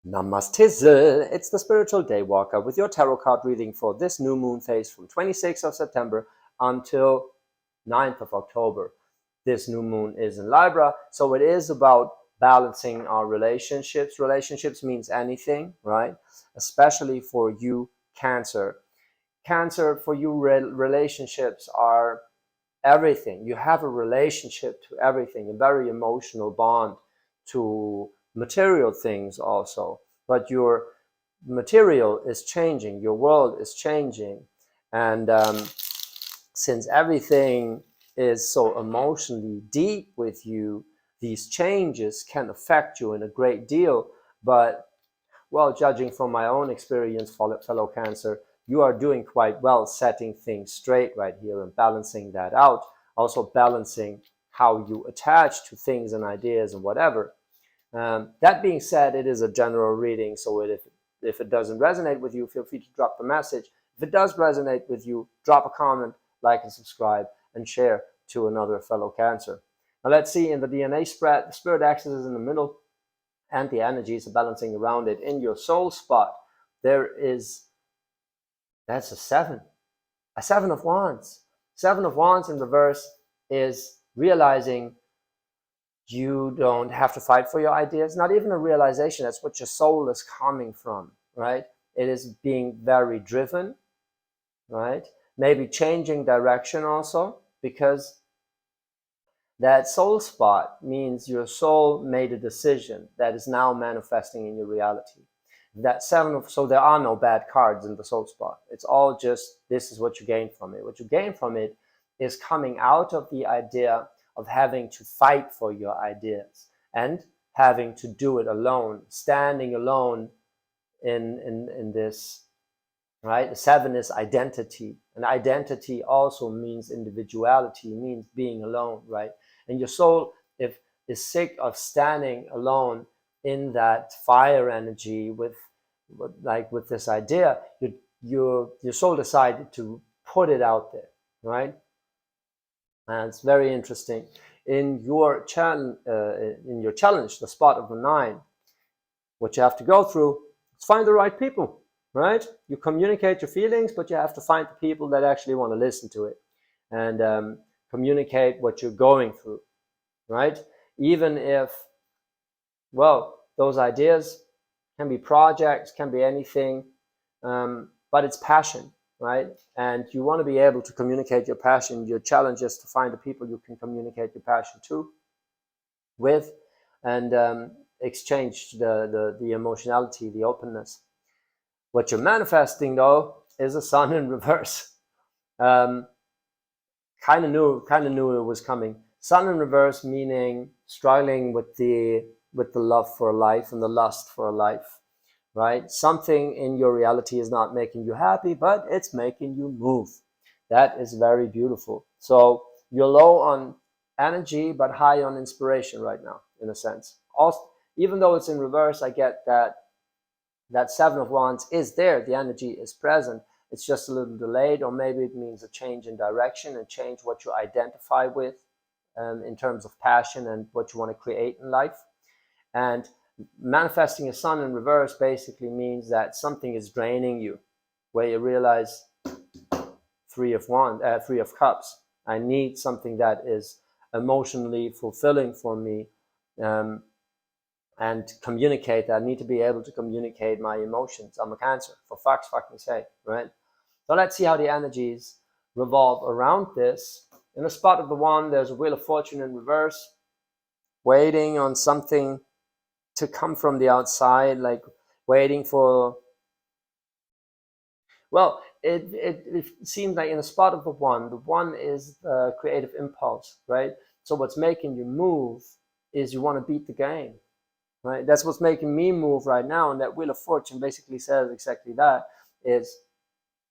Namaste. It's the Spiritual Daywalker with your tarot card reading for this new moon phase from 26th of September until 9th of October. This new moon is in Libra, so it is about balancing our relationships. Relationships means anything, right? Especially for you, Cancer. Cancer, for you, relationships are everything. You have a relationship to everything, a very emotional bond to material things also. But your material is changing, your world is changing. And since everything is so emotionally deep with you, these changes can affect you in a great deal. But, well, judging from my own experience, fellow Cancer, you are doing quite well setting things straight right here and balancing that out. Also balancing how you attach to things and ideas and whatever. That being said, it is a general reading, so if it doesn't resonate with you, feel free to drop the message. If it does resonate with you, drop a comment, like and subscribe, and share to another fellow Cancer. Now let's see, in the DNA spread, the spirit axis is in the middle, and the energies are balancing around it. In your soul spot, that's a 7 of Wands. 7 of Wands in reverse is realizing you don't have to fight for your ideas. Not even a realization, that's what your soul is coming from, right? It is being very driven, right? Maybe changing direction also, because that soul spot means your soul made a decision that is now manifesting in your reality. That so there are no bad cards in the soul spot. It's all just, this is what you gain from it. What you gain from it is coming out of the idea of having to fight for your ideas and having to do it alone, standing alone in this, right? The 7 is identity, and identity also means individuality, means being alone, right? And your soul, if is sick of standing alone in that fire energy with this idea, your soul decided to put it out there, right? And it's very interesting. In your challenge, the spot of the 9, what you have to go through is find the right people, right? You communicate your feelings, but you have to find the people that actually want to listen to it and communicate what you're going through, right? Even if, well, those ideas can be projects, can be anything, but it's passion, right? And you want to be able to communicate your passion. Your challenge is to find the people you can communicate your passion with, and exchange the emotionality, the openness. What you're manifesting, though, is a sun in reverse. Kind of knew it was coming. Sun in reverse meaning struggling with the love for a life and the lust for a life, right? Something in your reality is not making you happy, but it's making you move. That is very beautiful. So you're low on energy, but high on inspiration right now, in a sense. Also, even though it's in reverse, I get that 7 of Wands is there. The energy is present. It's just a little delayed, or maybe it means a change in direction and change what you identify with in terms of passion and what you want to create in life. And manifesting a sun in reverse basically means that something is draining you, where you realize 3 of Cups. I need something that is emotionally fulfilling for me, and communicate. I need to be able to communicate my emotions. I'm a Cancer, for fuck's fucking sake, right? So let's see how the energies revolve around this. In the spot of the 1, there's a Wheel of Fortune in reverse, waiting on something to come from the outside, like waiting for, well, it seems like in the spot of the 1 is the creative impulse, right? So what's making you move is you want to beat the game, right? That's what's making me move right now. And that Wheel of Fortune basically says exactly that, is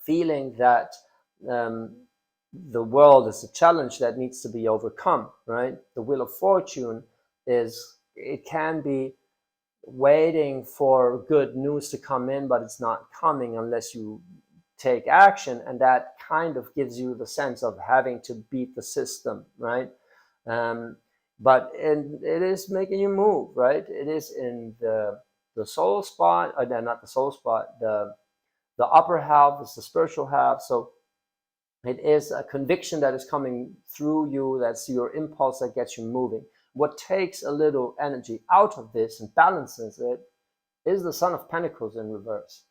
feeling that the world is a challenge that needs to be overcome, right? The Wheel of Fortune it can be waiting for good news to come in, but it's not coming unless you take action, and that kind of gives you the sense of having to beat the system, right? But it is making you move, right? It is in the soul spot, or not the soul spot, the upper half is the spiritual half. So it is a conviction that is coming through you. That's your impulse that gets you moving. What takes a little energy out of this and balances it is the Son of Pentacles in reverse.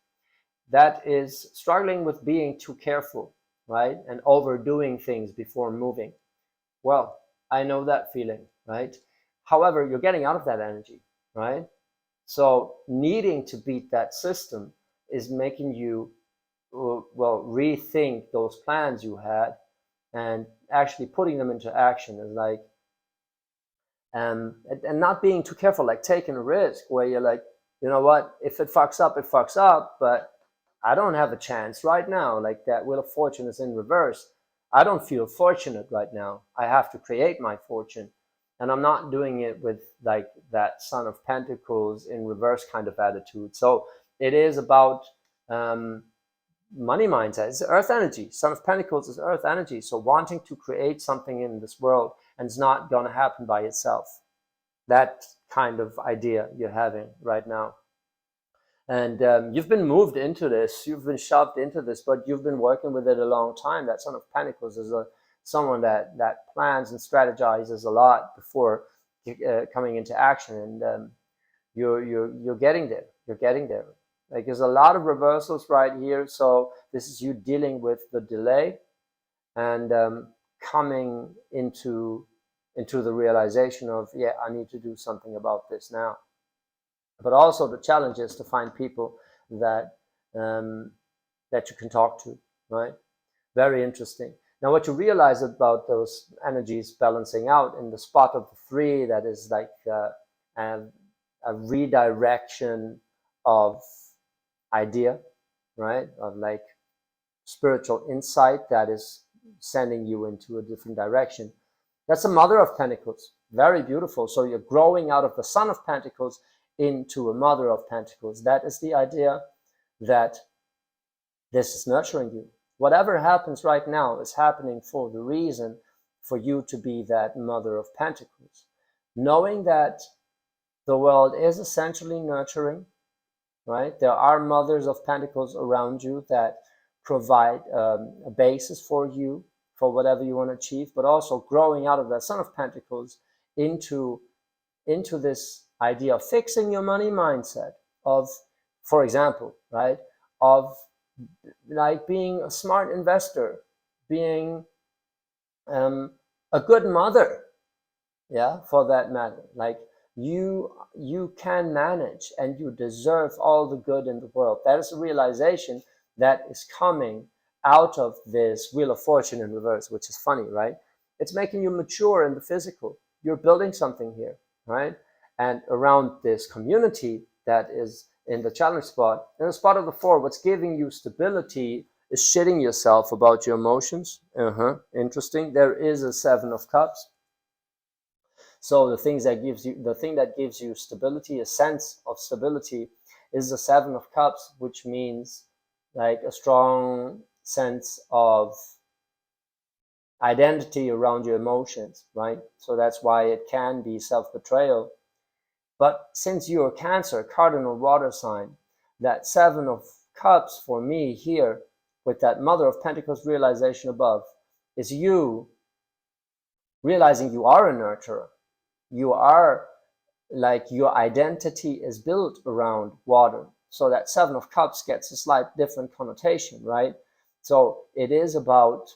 That is struggling with being too careful, right? And overdoing things before moving. Well, I know that feeling, right? However, you're getting out of that energy, right? So needing to beat that system is making you, well, rethink those plans you had and actually putting them into action. Is like, and not being too careful, like taking a risk where you're like, you know what, if it fucks up, it fucks up, but I don't have a chance right now. Like that Wheel of Fortune is in reverse. I don't feel fortunate right now. I have to create my fortune. And I'm not doing it with like that Son of Pentacles in reverse kind of attitude. So it is about money mindset. It's earth energy. Son of Pentacles is earth energy. So wanting to create something in this world, and it's not going to happen by itself. That kind of idea you're having right now. And you've been moved into this, you've been shoved into this, but you've been working with it a long time. That Son of Pentacles is someone that plans and strategizes a lot before coming into action, and you're getting there. You're getting there. Like there's a lot of reversals right here. So this is you dealing with the delay and coming into the realization of, yeah, I need to do something about this now. But also the challenge is to find people that that you can talk to, right? Very interesting. Now, what you realize about those energies balancing out in the spot of the 3, that is like a redirection of idea, right? Of like spiritual insight that is sending you into a different direction. That's a Mother of Pentacles. Very beautiful. So you're growing out of the Son of Pentacles into a Mother of Pentacles. That is the idea that this is nurturing you. Whatever happens right now is happening for the reason for you to be that Mother of Pentacles. Knowing that the world is essentially nurturing, right? There are Mothers of Pentacles around you that provide a basis for you, for whatever you want to achieve, but also growing out of that Son of Pentacles into this idea of fixing your money mindset, of, for example, right, of like being a smart investor, being a good mother, yeah, for that matter. Like you can manage and you deserve all the good in the world. That is a realization that is coming out of this Wheel of Fortune in reverse, which is funny, right? It's making you mature in the physical. You're building something here, right? And around this community that is in the challenge spot, in the spot of the 4, what's giving you stability is shitting yourself about your emotions. Interesting. There is a 7 of Cups. So the thing that gives you stability, a sense of stability, is the 7 of Cups, which means like a strong sense of identity around your emotions, right? So that's why it can be self-betrayal. But since you're a Cancer, cardinal water sign, that 7 of Cups for me here, with that Mother of Pentacles realization above, is you realizing you are a nurturer. You are, like, your identity is built around water. So that 7 of Cups gets a slight different connotation, right? So it is about,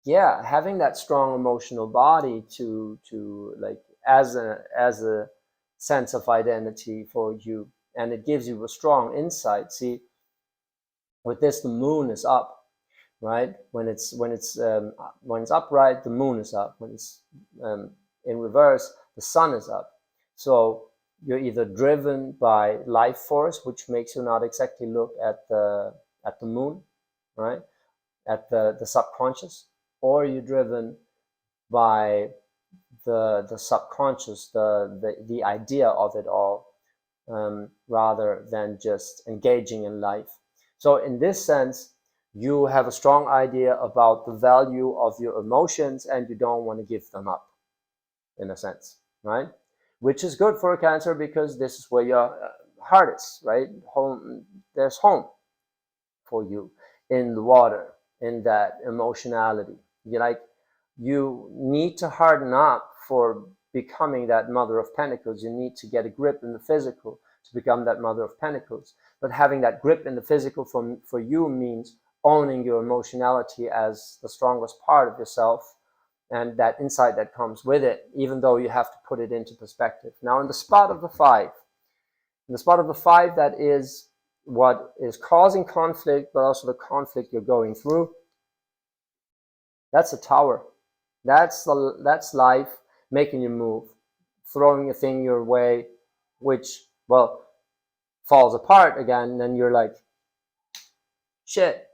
yeah, having that strong emotional body to like as a sense of identity for you, and it gives you a strong insight. See, with this, the moon is up, right? When it's upright, the moon is up. When it's in reverse, the sun is up. So you're either driven by life force, which makes you not exactly look at the moon, right? At the subconscious, or you're driven by the subconscious, the idea of it all, rather than just engaging in life. So in this sense, you have a strong idea about the value of your emotions and you don't want to give them up, in a sense, right? which is good for a Cancer because this is where your heart is, right? Home, there's home for you in the water, in that emotionality. You need to harden up for becoming that Mother of Pentacles. You need to get a grip in the physical to become that Mother of Pentacles. But having that grip in the physical for you means owning your emotionality as the strongest part of yourself, and that insight that comes with it, even though you have to put it into perspective. Now, in the spot of the 5, that is what is causing conflict, but also the conflict you're going through. That's a Tower. That's life making you move, throwing a thing your way, which, well, falls apart again. And then you're like, shit,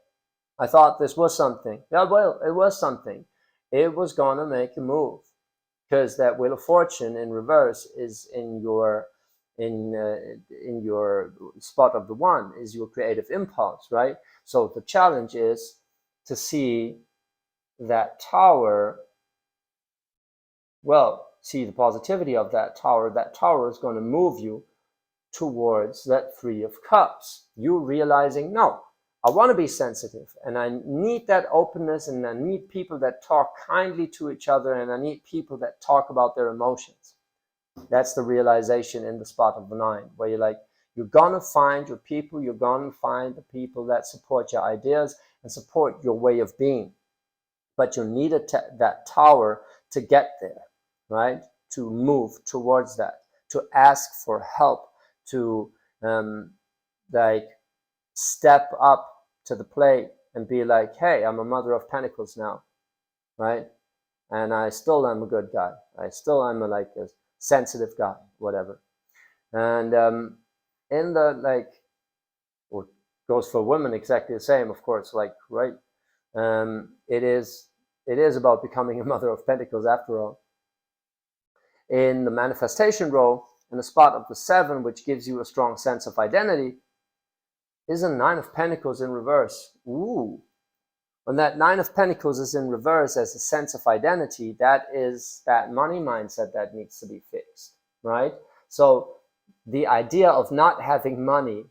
I thought this was something. Yeah, well, it was something. It was gonna make you move, because that Wheel of Fortune in reverse is in your spot of the 1, is your creative impulse, right? So the challenge is to see that Tower, well, see the positivity of that Tower. That Tower is going to move you towards that 3 of Cups. You realizing, no, I want to be sensitive, and I need that openness, and I need people that talk kindly to each other, and I need people that talk about their emotions. That's the realization in the spot of the 9, where you're like, you're going to find your people, you're going to find the people that support your ideas and support your way of being. But you need that Tower to get there, right? To move towards that, to ask for help, to step up to the plate and be like, hey, I'm a Mother of Pentacles now, right? And I still am a good guy. I still am a sensitive guy, whatever. And in the what goes for women exactly the same, of course, right? It is about becoming a Mother of Pentacles after all. In the manifestation role, in the spot of the 7, which gives you a strong sense of identity, is a 9 of Pentacles in reverse. Ooh. When that 9 of Pentacles is in reverse as a sense of identity, that is that money mindset that needs to be fixed, right? So the idea of not having money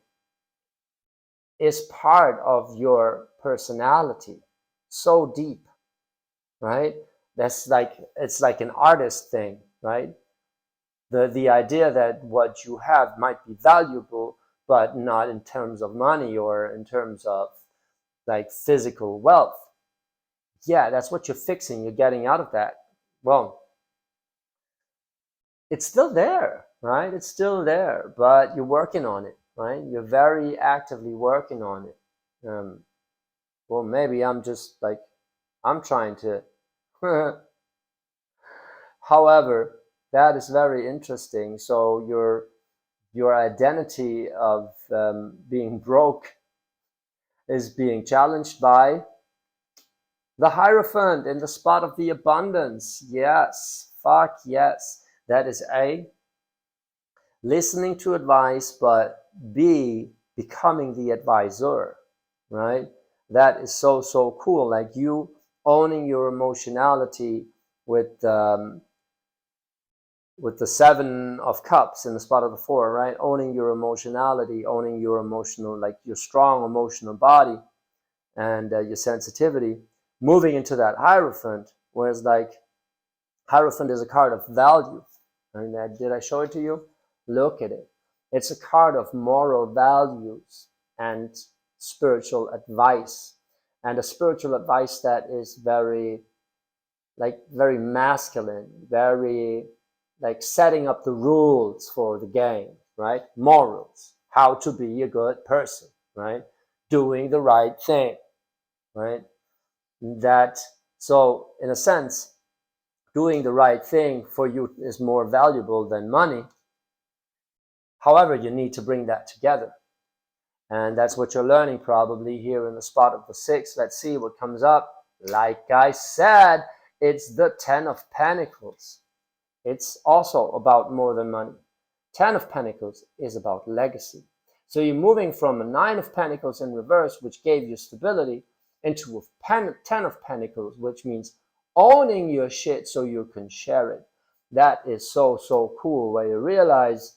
is part of your personality, so deep, right? That's it's like an artist thing, right? The idea that what you have might be valuable, but not in terms of money or in terms of physical wealth. Yeah, that's what you're fixing. You're getting out of that. Well, it's still there, right? It's still there, but you're working on it, right? You're very actively working on it. Well, maybe I'm just I'm trying to. However, that is very interesting. So your identity of being broke is being challenged by the Hierophant in the spot of the abundance. Yes, fuck yes. That is A, listening to advice, but B, becoming the advisor, right? That is so, so cool. Like you owning your emotionality with the 7 of Cups in the spot of the 4, right? Owning your emotionality, owning your emotional, your strong emotional body and your sensitivity, moving into that Hierophant, whereas Hierophant is a card of value. Did I show it to you? Look at it. It's a card of moral values and spiritual advice, and a spiritual advice that is very masculine, very setting up the rules for the game, right? Morals, how to be a good person, right? Doing the right thing, right? So in a sense, doing the right thing for you is more valuable than money. However, you need to bring that together. And that's what you're learning probably here in the spot of the 6. Let's see what comes up. Like I said, it's the 10 of Pentacles. It's also about more than money. 10 of Pentacles is about legacy. So you're moving from a 9 of Pentacles in reverse, which gave you stability, into a 10 of Pentacles, which means owning your shit so you can share it. That is so cool, where you realize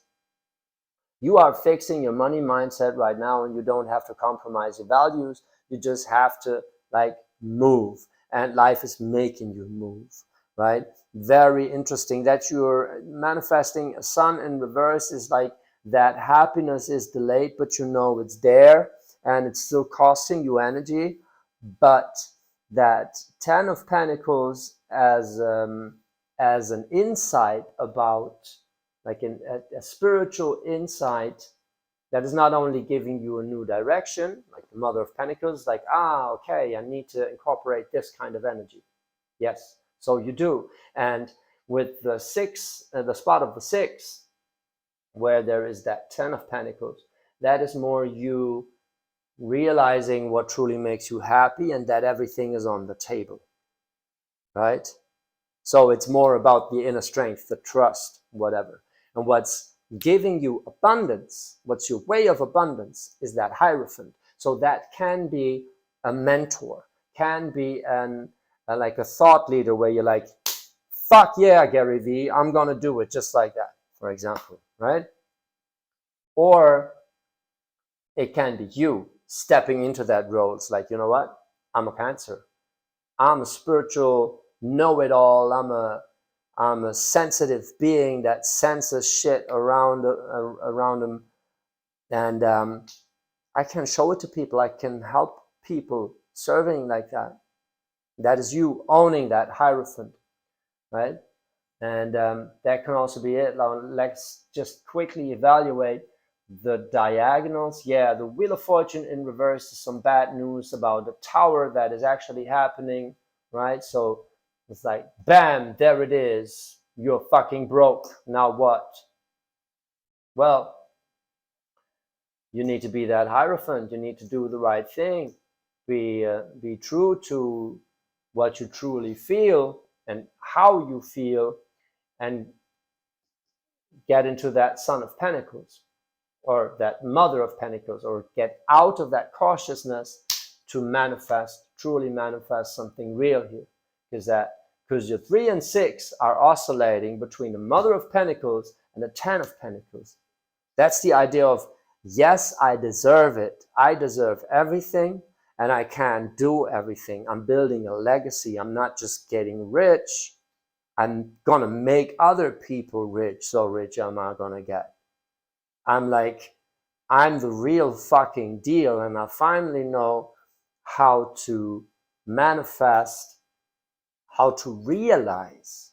you are fixing your money mindset right now, and you don't have to compromise your values. You just have to like move, and life is making you move, right? Very interesting that you're manifesting a sun in reverse is like that happiness is delayed, but you know it's there and it's still costing you energy. But that 10 of Pentacles as an insight about like a spiritual insight that is not only giving you a new direction, like the Mother of Pentacles, like, okay, I need to incorporate this kind of energy. Yes, so you do. And with the six, the spot of the six, where there is that 10 of Pentacles, that is more you realizing what truly makes you happy and that everything is on the table, right? So it's more about the inner strength, the trust, whatever. And what's giving you abundance, what's your way of abundance, is that Hierophant. So that can be a mentor, can be like a thought leader where you're like, fuck yeah, Gary Vee, I'm gonna do it just like that, for example, right? Or it can be you stepping into that role. It's like, you know what? I'm a Cancer. I'm a spiritual know-it-all. I'm a sensitive being that senses shit around them, and I can show it to people. I can help people serving like that. That is you owning that Hierophant, right? And that can also be it. Now, let's just quickly evaluate the diagonals. Yeah, the Wheel of Fortune in reverse is some bad news about the tower that is actually happening, right? So it's like, bam, there it is. You're fucking broke. Now what? Well, you need to be that Hierophant. You need to do the right thing. Be true to what you truly feel and how you feel, and get into that Son of Pentacles or that Mother of Pentacles, or get out of that cautiousness to manifest, truly manifest something real here. Because your 3 and 6 are oscillating between the Mother of Pentacles and the 10 of Pentacles. That's the idea of, yes, I deserve it. I deserve everything, and I can do everything. I'm building a legacy. I'm not just getting rich. I'm gonna make other people rich. So rich am I gonna get. I'm the real fucking deal, and I finally know how to manifest, how to realize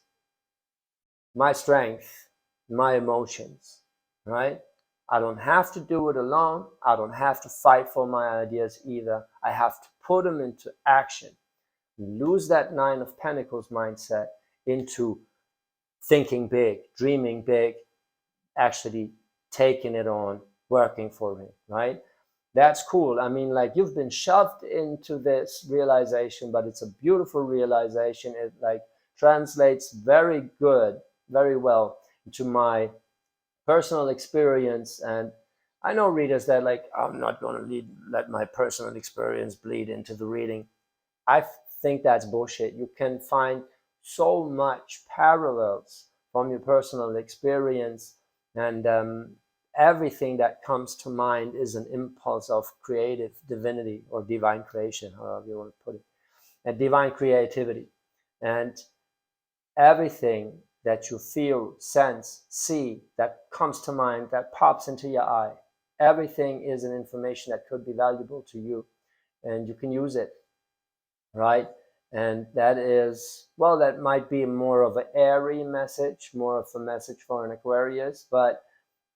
my strength, my emotions, right? I don't have to do it alone. I don't have to fight for my ideas either. I have to put them into action. Lose that 9 of Pentacles mindset into thinking big, dreaming big, actually taking it on, working for it, right? That's cool. I mean, like, you've been shoved into this realization, but it's a beautiful realization. It like translates very good, very well into my personal experience. And I know readers that like, I'm not going to let my personal experience bleed into the reading. I think that's bullshit. You can find so much parallels from your personal experience, and everything that comes to mind is an impulse of creative divinity or divine creation, however you want to put it, and divine creativity. And everything that you feel, sense, see, that comes to mind, that pops into your eye, everything is an information that could be valuable to you, and you can use it, right? And that is, well, that might be more of an airy message, more of a message for an Aquarius, but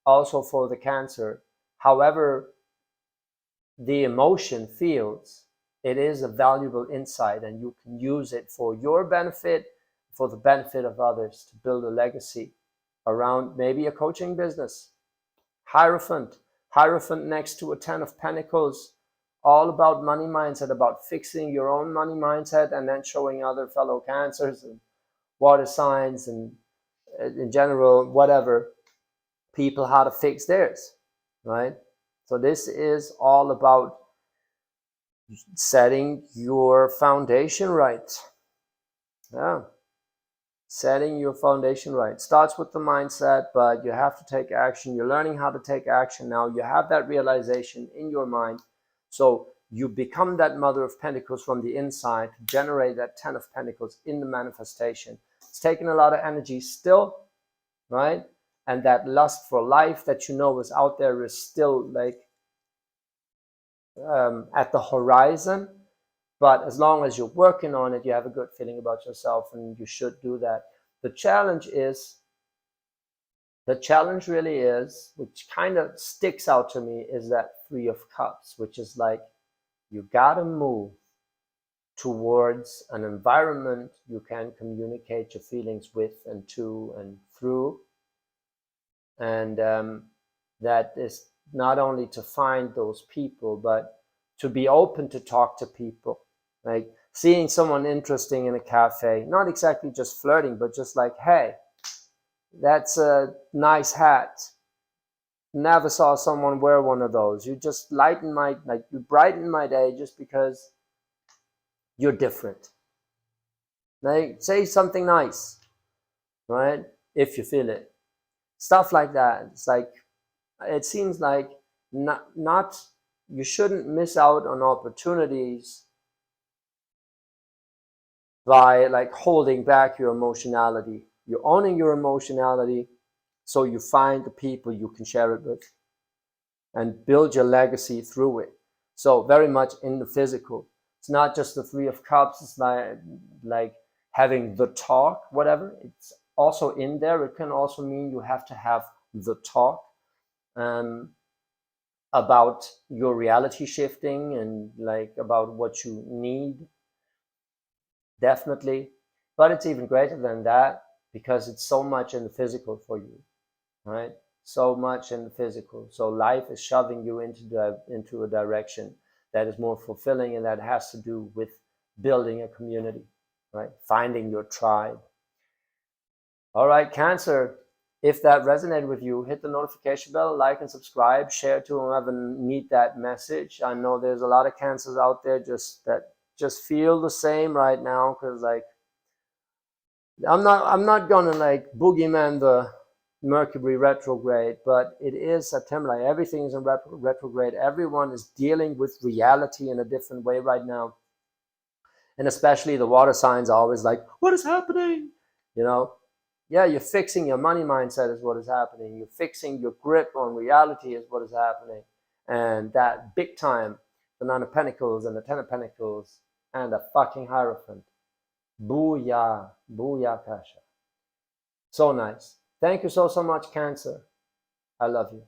also for the Cancer. However the emotion feels, it is a valuable insight, and you can use it for your benefit, for the benefit of others, to build a legacy around maybe a coaching business. Hierophant next to a 10 of Pentacles, all about money mindset, about fixing your own money mindset, and then showing other fellow Cancers and water signs and in general, whatever, people how to fix theirs, right? So this is all about setting your foundation right. Yeah. Setting your foundation right. Starts with the mindset, but you have to take action. You're learning how to take action now. You have that realization in your mind. So you become that Mother of Pentacles from the inside to generate that Ten of Pentacles in the manifestation. It's taking a lot of energy still, right? And that lust for life that you know is out there is still like at the horizon. But as long as you're working on it, you have a good feeling about yourself, and you should do that. The challenge really is, which kind of sticks out to me, is that Three of Cups, which is like, you gotta move towards an environment you can communicate your feelings with and to and through. And that is not only to find those people, but to be open to talk to people. Like seeing someone interesting in a cafe, not exactly just flirting, but just like, hey, that's a nice hat. Never saw someone wear one of those. You just you brighten my day just because you're different. Like, say something nice, right? If you feel it. Stuff like that. It's like, it seems like not you shouldn't miss out on opportunities by like holding back your emotionality. You're owning your emotionality, so you find the people you can share it with and build your legacy through it. So very much in the physical. It's not just the Three of Cups. It's like having the talk, whatever. It's also in there. It can also mean you have to have the talk about your reality shifting and like about what you need. Definitely. But it's even greater than that, because it's so much in the physical for you, right? So much in the physical. So life is shoving you into a direction that is more fulfilling, and that has to do with building a community, right? Finding your tribe. All right, Cancer. If that resonated with you, hit the notification bell, like and subscribe, share to whoever need that message. I know there's a lot of Cancers out there that just feel the same right now, because like I'm not gonna like boogeyman the Mercury retrograde, but it is September. Like everything is in retrograde. Everyone is dealing with reality in a different way right now, and especially the water signs are always like, "What is happening?" You know. Yeah, you're fixing your money mindset is what is happening. You're fixing your grip on reality is what is happening. And that big time, the Nine of Pentacles and the Ten of Pentacles and the fucking Hierophant. Booyah. Booyah Kasha. So nice. Thank you so much, Cancer. I love you.